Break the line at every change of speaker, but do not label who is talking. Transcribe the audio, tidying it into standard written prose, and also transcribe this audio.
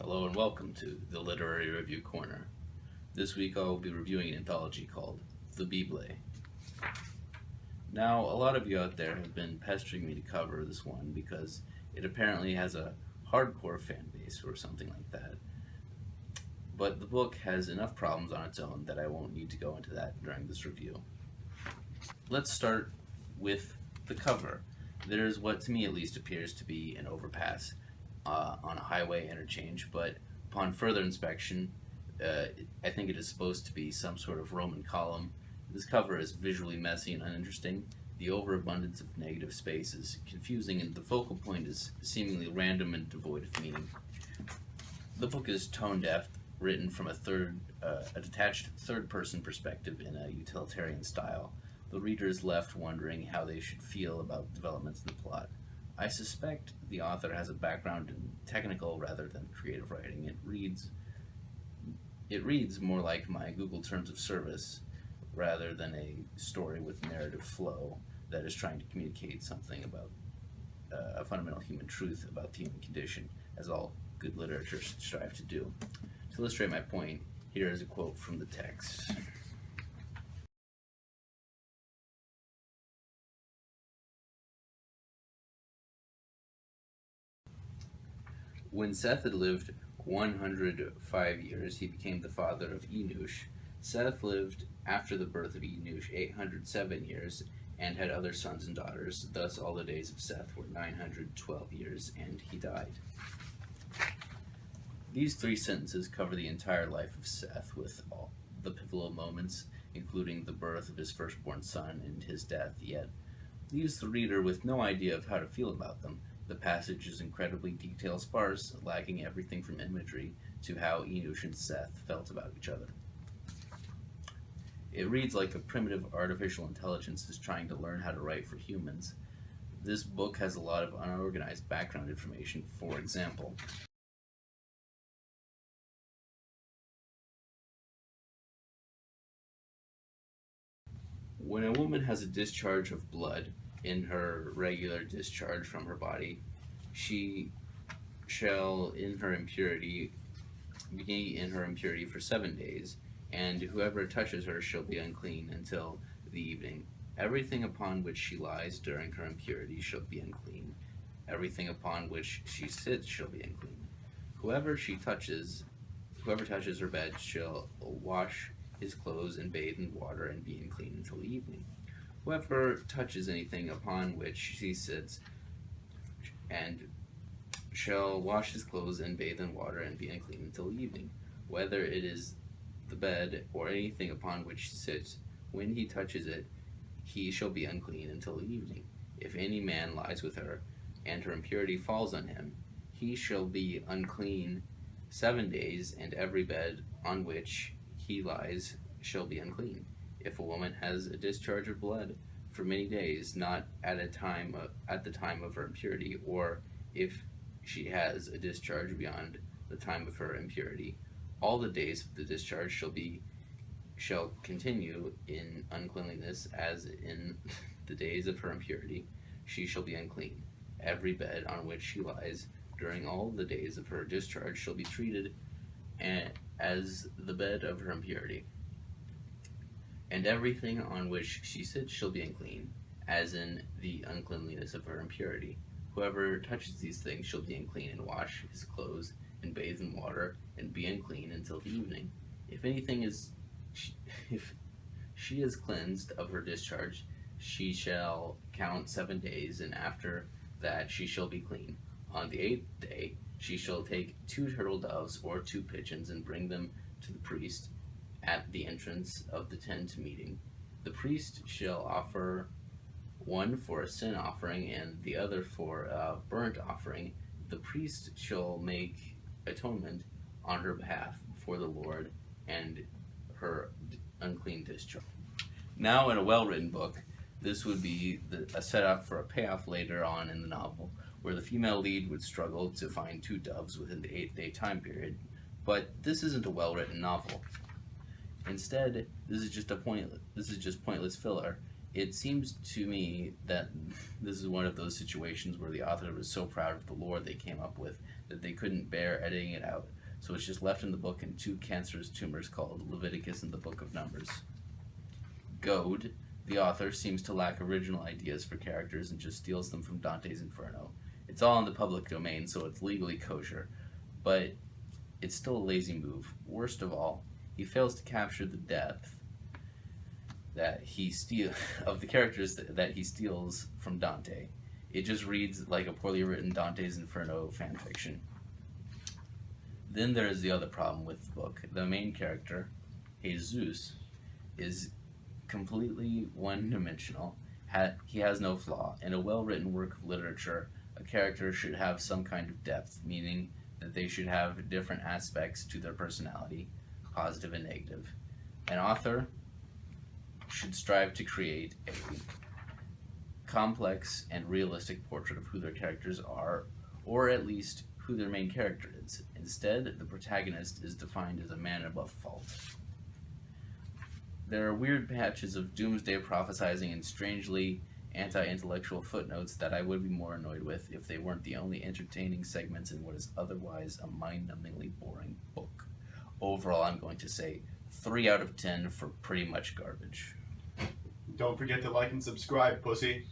Hello and welcome to the Literary Review Corner. This week I will be reviewing an anthology called The Bible. Now, a lot of you out there have been pestering me to cover this one because it apparently has a hardcore fan base or something like that. But the book has enough problems on its own that I won't need to go into that during this review. Let's start with the cover. There's what to me at least appears to be an overpass on a highway interchange, but upon further inspection, I think it is supposed to be some sort of Roman column. This cover is visually messy and uninteresting. The overabundance of negative space is confusing, and the focal point is seemingly random and devoid of meaning. The book is tone-deaf, written from a detached third-person perspective in a utilitarian style. The reader is left wondering how they should feel about developments in the plot. I suspect the author has a background in technical rather than creative writing. It reads more like my Google Terms of Service rather than a story with narrative flow that is trying to communicate something about a fundamental human truth about the human condition, as all good literature should strive to do. To illustrate my point, here is a quote from the text. When Seth had lived 105 years, he became the father of Enosh. Seth lived after the birth of Enosh 807 years and had other sons and daughters. Thus all the days of Seth were 912 years, and he died. These three sentences cover the entire life of Seth, with all the pivotal moments, including the birth of his firstborn son and his death, yet leaves the reader with no idea of how to feel about them. The passage is incredibly detail-sparse, lacking everything from imagery to how Enosh and Seth felt about each other. It reads like a primitive artificial intelligence is trying to learn how to write for humans. This book has a lot of unorganized background information. For example, when a woman has a discharge of blood in her regular discharge from her body, she shall in her impurity be in her impurity for 7 days, and whoever touches her shall be unclean until the evening. Everything upon which she lies during her impurity shall be unclean. Everything upon which she sits shall be unclean. Whoever touches her bed shall wash his clothes and bathe in water and be unclean until the evening. Whoever touches anything upon which she sits and shall wash his clothes and bathe in water and be unclean until the evening. Whether it is the bed or anything upon which he sits, when he touches it, he shall be unclean until the evening. If any man lies with her, and her impurity falls on him, he shall be unclean 7 days, and every bed on which he lies shall be unclean. If a woman has a discharge of blood for many days, not at the time of her impurity, or if she has a discharge beyond the time of her impurity, all the days of the discharge shall continue in uncleanliness, as in the days of her impurity she shall be unclean. Every bed on which she lies during all the days of her discharge shall be treated as the bed of her impurity. And everything on which she sits shall be unclean, as in the uncleanliness of her impurity. Whoever touches these things shall be unclean, and wash his clothes, and bathe in water, and be unclean until the evening. If she is cleansed of her discharge, she shall count 7 days, and after that she shall be clean. On the 8th day she shall take 2 turtle doves or 2 pigeons, and bring them to the priest at the entrance of the tent meeting. The priest shall offer one for a sin offering and the other for a burnt offering. The priest shall make atonement on her behalf before the Lord and her unclean discharge. Now, in a well-written book, this would be a setup for a payoff later on in the novel, where the female lead would struggle to find 2 doves within the 8-day time period. But this isn't a well-written novel. Instead, this is just pointless filler, It seems to me that this is one of those situations where the author was so proud of the lore they came up with that they couldn't bear editing it out, so it's just left in the book in two cancerous tumors called Leviticus and the Book of Numbers. Goad, the author, seems to lack original ideas for characters and just steals them from Dante's Inferno. It's all in the public domain, so it's legally kosher, but it's still a lazy move. Worst of all, he fails to capture the depth of the characters that he steals from Dante. It just reads like a poorly written Dante's Inferno fanfiction. Then there is the other problem with the book. The main character, Jesus, is completely one-dimensional. He has no flaw. In a well-written work of literature, a character should have some kind of depth, meaning that they should have different aspects to their personality, positive and negative. An author should strive to create a complex and realistic portrait of who their characters are, or at least who their main character is. Instead, the protagonist is defined as a man above fault. There are weird patches of doomsday prophesizing and strangely anti-intellectual footnotes that I would be more annoyed with if they weren't the only entertaining segments in what is otherwise a mind-numbingly boring book. Overall, I'm going to say 3 out of 10 for pretty much garbage.
Don't forget to like and subscribe, pussy.